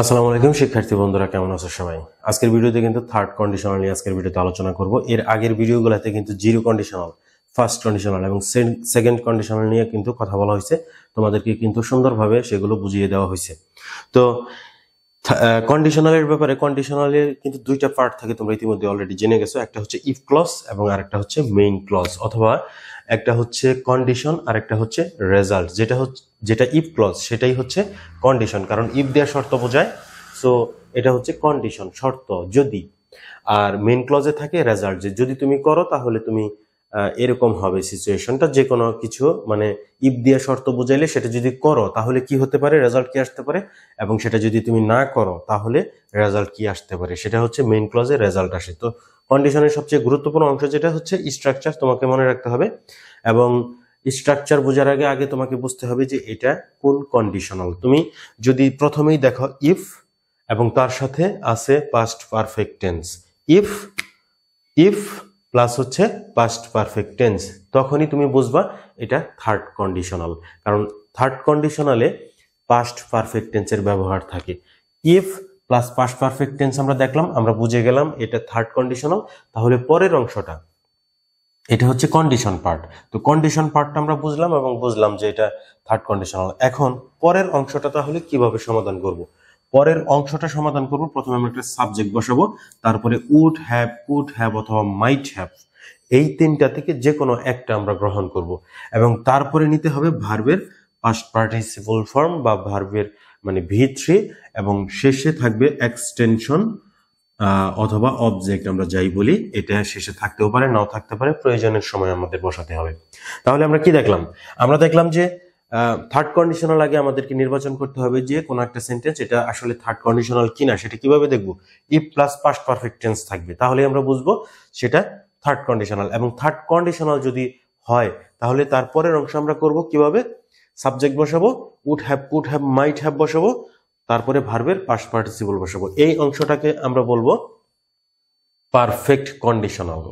আসসালামু আলাইকুম শিক্ষার্থী বন্ধুরা, কেমন আছো সবাই? আজকের ভিডিওতে কিন্তু থার্ড কন্ডিশনাল নিয়ে আজকের ভিডিওতে আলোচনা করব। এর আগের ভিডিওগুলোতে কিন্তু জিরো কন্ডিশনাল, ফার্স্ট কন্ডিশনাল এবং সেকেন্ড কন্ডিশনাল নিয়ে কিন্তু কথা বলা হয়েছে। তোমাদেরকে কিন্তু সুন্দরভাবে সেগুলো বুঝিয়ে দেওয়া হয়েছে। তো কন্ডিশনালের ব্যাপারে, কন্ডিশনালের কিন্তু দুইটা পার্ট থাকে, তোমরা ইতিমধ্যে অলরেডি জেনে গেছো। একটা হচ্ছে ইফ ক্লজ এবং আরেকটা হচ্ছে মেইন ক্লজ, অথবা একটা হচ্ছে কন্ডিশন আর একটা হচ্ছে রেজাল্ট। যেটা ইফ ক্লজ সেটাই হচ্ছে কন্ডিশন, কারণ ইফ দেওয়ার শর্ত বোঝায়। সো এটা হচ্ছে কন্ডিশন, শর্ত যদি। আর মেইন ক্লজে থাকে রেজাল্ট, যে যদি তুমি করো তাহলে তুমি এরকম হবে সিচুয়েশনটা। যে কোনো কিছু মানে ইফ দিয়ে শর্ত বুঝাইলে সেটা যদি করো তাহলে কি হতে পারে, রেজাল্ট কি আসতে পারে, এবং সেটা যদি তুমি না করো তাহলে রেজাল্ট কি আসতে পারে, সেটা হচ্ছে মেইন ক্লজে রেজাল্ট আসে। তো কন্ডিশনের সবচেয়ে গুরুত্বপূর্ণ অংশ যেটা হচ্ছে স্ট্রাকচার, তোমাকে মনে রাখতে হবে। এবং স্ট্রাকচার বোঝার আগে তোমাকে বুঝতে হবে যে এটা কোন কন্ডিশনাল। তুমি যদি প্রথমেই দেখো ইফ এবং তার সাথে আছে past perfect tense, if if plus হচ্ছে পাস্ট পারফেক্ট টেন্স, তখনই তুমি বুঝবা এটা থার্ড কন্ডিশনাল। কারণ থার্ড কন্ডিশনালে পাস্ট পারফেক্ট টেন্সের ব্যবহার থাকে। If plus past perfect tense আমরা দেখলাম, আমরা বুঝে গেলাম এটা থার্ড কন্ডিশনাল। তাহলে পরের অংশটা, এটা হচ্ছে কন্ডিশন পার্ট। তো কন্ডিশন পার্টটা আমরা বুঝলাম এবং বুঝলাম যে এটা থার্ড কন্ডিশনাল। এখন পরের অংশটা তাহলে কিভাবে সমাধান করব? পরের অংশটা সমাধান করব, প্রথমে আমরা একটা সাবজেক্ট বসাবো, তারপরে উড হ্যাভ, কুড হ্যাভ অথবা মাইট হ্যাভ, এই তিনটা থেকে যে কোনো একটা আমরা গ্রহণ করব। এবং তারপরে নিতে হবে ভার্বের পাস্ট পার্টিসিপল ফর্ম বা ভার্বের মানে V3, এবং শেষে থাকবে এক্সটেনশন অথবা অবজেক্ট, আমরা যাই বলি, এটা শেষে থাকতেও পারে, নাও থাকতে পারে, প্রয়োজনের সময় আমাদের বসাতে হবে। তাহলে আমরা কি দেখলাম? আমরা দেখলাম যে থার্ড কন্ডিশনাল আগে আমাদেরকে নির্বাচন করতে হবে যে কোন একটা সেন্টেন্স এটা আসলে থার্ড কন্ডিশনাল কিনা। সেটা কিভাবে দেখবো? If plus past perfect tense থাকবে, তাহলে আমরা বুঝবো সেটা থার্ড কন্ডিশনাল। এবং থার্ড কন্ডিশনাল যদি হয় তাহলে তারপরের অংশ আমরা করব কিভাবে? সাবজেক্ট বসাবো, would have, could have, might have বসাবো, তারপরে ভার্বের পাস্ট পার্টিসিপল বসাবো। এই অংশটাকে আমরা বলবো পারফেক্ট কন্ডিশনাল।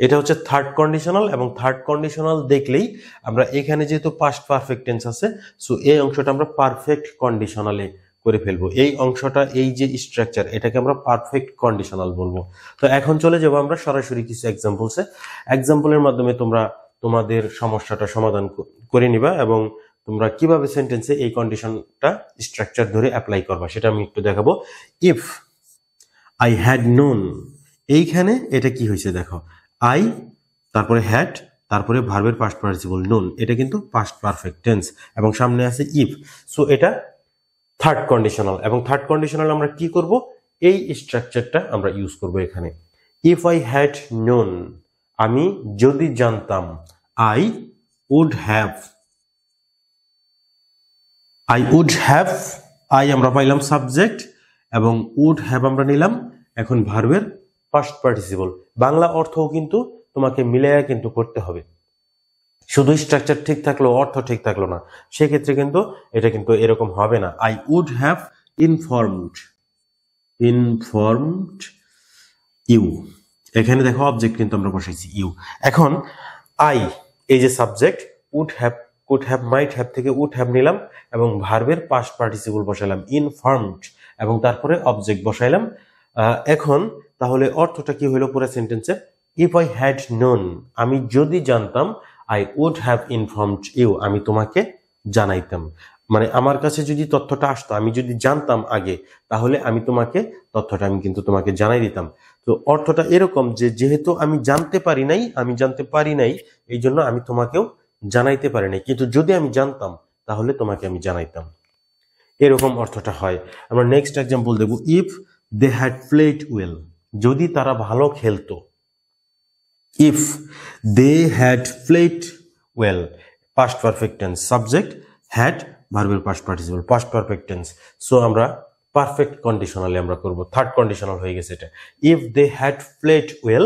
এটা হচ্ছে থার্ড কন্ডিশনাল। এবং থার্ড কন্ডিশনাল দেখলেই আমরা এখানে যেহেতু পাস্ট পারফেক্ট টেন্স আছে, সো এই অংশটা আমরা পারফেক্ট কন্ডিশনালে করে ফেলবো। এই অংশটা, এই যে স্ট্রাকচার, এটাকে আমরা পারফেক্ট কন্ডিশনাল বলবো। তো এখন চলে যাবো আমরা সরাসরি কিছু এক্সাম্পলসে। এক্সাম্পলের মাধ্যমে তোমরা তোমাদের সমস্যাটা সমাধান করে নিবা এবং তোমরা কিভাবে সেন্টেন্সে এই কন্ডিশনটা স্ট্রাকচার ধরে অ্যাপ্লাই করবা সেটা আমি একটু দেখাবো। ইফ আই হ্যাড নোন, এইখানে এটা কি হয়েছে দেখো, আই তারপরে হ্যাড তারপরে ভার্বের পাস্ট পার্টিসিপল নোন, এটা কিন্তু পাস্ট পারফেক্ট টেন্স এবং সামনে আছে ইফ। সো এটা থার্ড কন্ডিশনাল। এবং থার্ড কন্ডিশনাল আমরা কি করব? এই স্ট্রাকচারটা আমরা ইউজ করব এখানে। ইফ আই হ্যাড নোন, আমি যদি জানতাম, I would have, I would have, I আমরা পাইলাম সাবজেক্ট এবং উড হ্যাভ আমরা নিলাম এখন ভার্বের পাস্ট পার্টিসিপল। বাংলা অর্থও কিন্তু তোমাকে মিলাইয়া কিন্তু করতে হবে, শুধু স্ট্রাকচার ঠিক থাকলো অর্থ ঠিক থাকলো না, সেক্ষেত্রে কিন্তু এটা কিন্তু এরকম হবে না। I would have informed, informed you, এখানে দেখো অবজেক্ট কিন্তু আমরা বসাইছি ইউ। এখন আই, এই যে subject, would have, could have, might have থেকে উড হ্যাভ নিলাম এবং ভার্বের পাস্ট পার্টিসিপল বসাইলাম ইনফর্মড এবং তারপরে অবজেক্ট বসাইলাম। এখন তাহলে অর্থটা কি হলো পুরো সেন্টেন্সের? ইফ আই হ্যাড নোন, আমি যদি জানতাম, I would have informed you, আমি তোমাকে জানাইতাম। মানে আমার কাছে যদি তথ্যটা আসতো, আমি যদি জানতাম আগে, তাহলে আমি তোমাকে তথ্যটা আমি কিন্তু তোমাকে জানাই দিতাম। তো অর্থটা এরকম যে যেহেতু আমি জানতে পারি নাই, এই জন্য আমি তোমাকেও জানাইতে পারি নাই, কিন্তু যদি আমি জানতাম তাহলে তোমাকে আমি জানাইতাম, এরকম অর্থটা হয়। আমরা নেক্সট এক্সাম্পল দেব। If they had played well, যদি তারা ভালো খেলতো। If they had played well, past perfect tense, subject had, ভার্বের past participle, past perfect tense. So আমরা পারফেক্ট কন্ডিশনালে আমরা করব, থার্ড কন্ডিশনাল হয়ে গেছে এটা। If they had played well,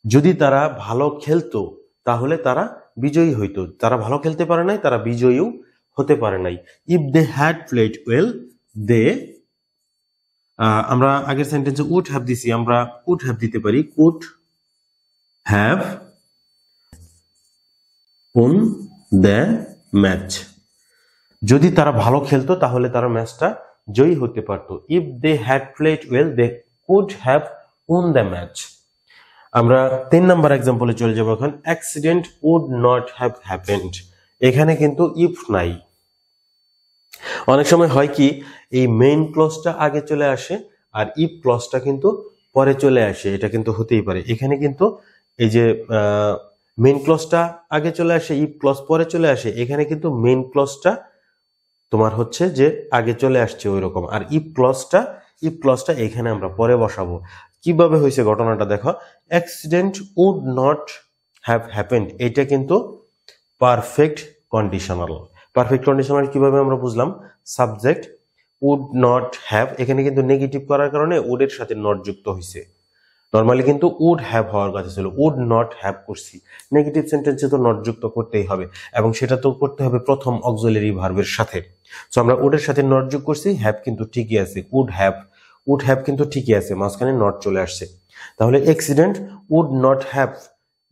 যদি তারা ভালো খেলতো তাহলে তারা বিজয়ী হইতো। তারা ভালো খেলতে পারে নাই, তারা বিজয়ীও হতে পারে নাই। If they had played well, they, আমরা আগের সেন্টেন্সে উড হ্যাভ দিছি, আমরা কুড হ্যাভ দিতে পারি, could have won the match. যদি তারা ভালো খেলতো তাহলে তারা ম্যাচটা জয়ী হতে পারতো। If they had played well they could have won the match. আমরা 3 নাম্বার এক্সাম্পলে চলে যাব এখন। Accident would not have happened, এখানে কিন্তু ইফ নাই। অনেক সময় হয় কি, এই মেইন ক্লজটা আগে চলে আসে আর ইফ ক্লজটা কিন্তু পরে চলে আসে, এটা কিন্তু হতেই পারে। এখানে কিন্তু এই যে মেইন ক্লজটা আগে চলে আসে, ইফ ক্লজ পরে চলে আসে, এখানে কিন্তু মেইন ক্লজটা তোমার হচ্ছে যে আগে চলে আসছে ওই রকম, আর ইফ ক্লজটা এখানে আমরা পরে বসাবো। কিভাবে হয়েছে ঘটনাটা দেখো। Accident would not have happened, এটা কিন্তু পারফেক্ট কন্ডিশনাল। পারফেক্ট কন্ডিশনাল কিভাবে আমরা বুঝলাম, সাবজেক্ট উড নট হ্যাভ, এখানে কিন্তু নেগেটিভ করার কারণে উড এর সাথে নট যুক্ত হয়েছে। নরমালি কিন্তু উড হ্যাভ হওয়ার কথা ছিল, উড নট হ্যাভ করছি। নেগেটিভ সেন্টেন্সে তো নট যুক্ত করতেই হবে, এবং সেটা তো করতে হবে প্রথম অক্সিলারি ভার্বের সাথে। সো আমরা উডের সাথে নট যোগ করছি, হ্যাভ কিন্তু ঠিকই আছে, উড হ্যাভ কিন্তু ঠিকই আছে, মাঝখানে নট চলে আসছে। তাহলে অ্যাক্সিডেন্ট উড নট হ্যাভ,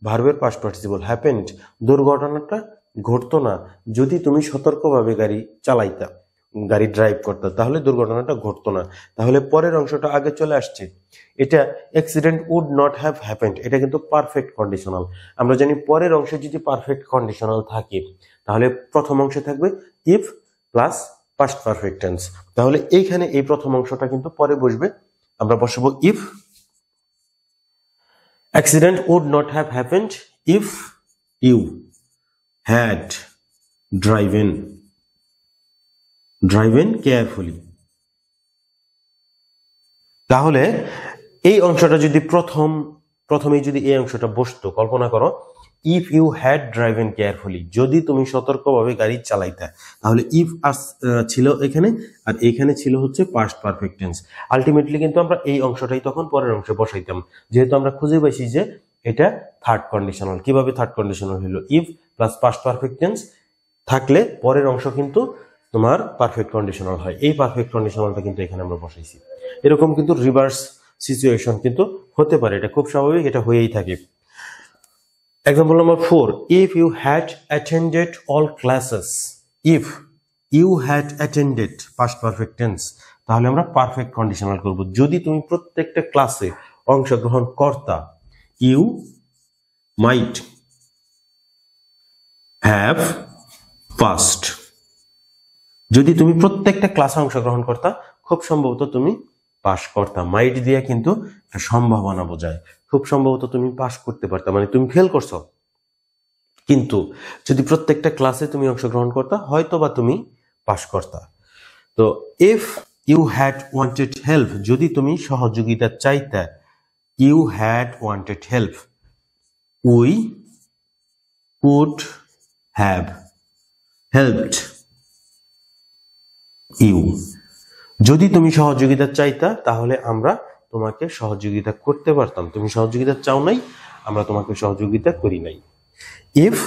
ভার্বের পাস্ট পার্টিসিপল, হ্যাপেন্ড, দুর্ঘটনাটা ঘটতো না যদি তুমি সতর্কভাবে গাড়ি ড্রাইভ করতে, তাহলে দুর্ঘটনাটা ঘটতো না। তাহলে পরের অংশটা আগে চলে আসছে, এটা accident would not have happened, এটা কিন্তু পারফেক্ট কন্ডিশনাল। আমরা জানি পরের অংশে যদি পারফেক্ট কন্ডিশনাল থাকে তাহলে প্রথম অংশে থাকবে if plus past perfect tense. তাহলে এইখানে এই প্রথম অংশটা কিন্তু পরে বসবে, আমরা বসাবো if accident would not have happened if you had driven carefully. তাহলে এই অংশটা যদি প্রথমেই যদি এই অংশটা বসতো, কল্পনা করো if you had driven carefully, যদি তুমি সতর্কভাবে গাড়ি চালাইতে, তাহলে ইফ ছিল এখানে, আর এখানে ছিল হচ্ছে পাস্ট পারফেক্ট টেন্স। আলটিমেটলি কিন্তু আমরা এই অংশটাই তখন পরের অংশে বসাইতাম, যেহেতু আমরা খুঁজে পাইছি যে এটা থার্ড কন্ডিশনাল। কিভাবে থার্ড কন্ডিশনাল হলো, if plus past perfect tense থাকলে পরের অংশ কিন্তু তোমার পারফেক্ট কন্ডিশনাল হয়। এই পারফেক্ট কন্ডিশনালটা কিন্তু এখানে আমরা বসাইছি। এরকম কিন্তু রিভার্স সিচুয়েশন কিন্তু হতে পারে, এটা খুব স্বাভাবিক, এটা হয়েই থাকে। Example number 4, if you had attended all classes, if you had attended past perfect tense, তাহলে আমরা পারফেক্ট কন্ডিশনাল করব। যদি তুমি প্রত্যেকটা ক্লাসে অংশগ্রহণ করতা, ইউ মাইট হ্যাভ পাস্ট, যদি তুমি প্রত্যেকটা ক্লাসে অংশগ্রহণ করতা খুব সম্ভবত তুমি পাস করতা। মাইট দিয়ে কিন্তু সম্ভাবনা বোঝায়, খুব সম্ভবত তুমি পাস করতে পারতা, মানে তুমি ফেল করছো। কিন্তু যদি প্রত্যেকটা ক্লাসে তুমি অংশগ্রহণ করতা হয়তো বা তুমি পাস করতা। তো if you had wanted help, যদি তুমি সহযোগিতা চাইতা, you had wanted help, we could have helped you, যদি তুমি সহযোগিতা চাইতা তাহলে আমরা তোমাকে সহযোগিতা করতে পারতাম, তুমি সহযোগিতা চাও নাই, আমরা তোমাকে সহযোগিতা করি নাই। If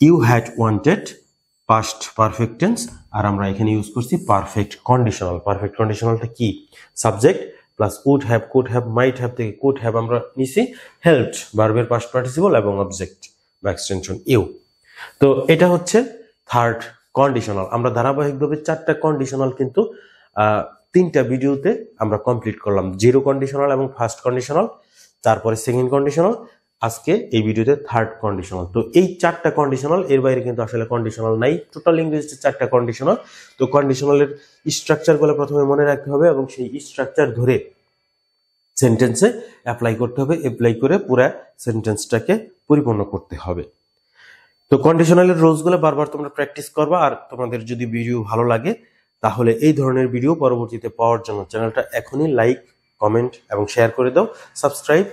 you had wanted past perfect tense, আর আমরা এখানে ইউজ করছি পারফেক্ট কন্ডিশনাল। পারফেক্ট কন্ডিশনালটা কি, subject plus would have, could have, might have থেকে কুড হ্যাভ আমরা নিছি, হেল্পড ভার্বের পাস্ট পার্টিসিপল এবং অবজেক্ট বা এক্সটেনশন ইউ। তো এটা হচ্ছে থার্ড কন্ডিশনাল। আমরা ধারাবাহিকভাবে 4টা কন্ডিশনাল কিন্তু 3টা ভিডিওতে আমরা কমপ্লিট করলাম, জিরো কন্ডিশনাল এবং ফার্স্ট কন্ডিশনাল, তারপরে সেকেন্ড কন্ডিশনাল, আজকে এই ভিডিওতে থার্ড কন্ডিশনাল। তো এই 4টা কন্ডিশনাল, এর বাইরে কিন্তু আসলে কন্ডিশনাল নাই। টোটাল ইংরেজিতে 4টা কন্ডিশনাল। তো কন্ডিশনালের স্ট্রাকচারগুলো প্রথমে মনে রাখতে হবে এবং সেই স্ট্রাকচার ধরে সেন্টেন্সে অ্যাপ্লাই করতে হবে, অ্যাপ্লাই করে পুরো সেন্টেন্সটাকে পরিপূর্ণ করতে হবে। তো কন্ডিশনালের রুলসগুলো বারবার তোমরা প্র্যাকটিস করবা, আর তোমাদের যদি ভিডিও ভালো লাগে তাহলে এই ধরনের ভিডিও পরবর্তীতে পাওয়ার জন্য চ্যানেলটা এখনই লাইক, কমেন্ট এবং শেয়ার করে দাও, সাবস্ক্রাইব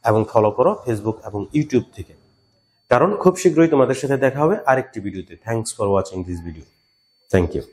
এবং ফলো করো ফেসবুক এবং ইউটিউব থেকে, কারণ খুব শীঘ্রই তোমাদের সাথে দেখা হবে আরেকটি ভিডিওতে। Thanks for watching this video. Thank you.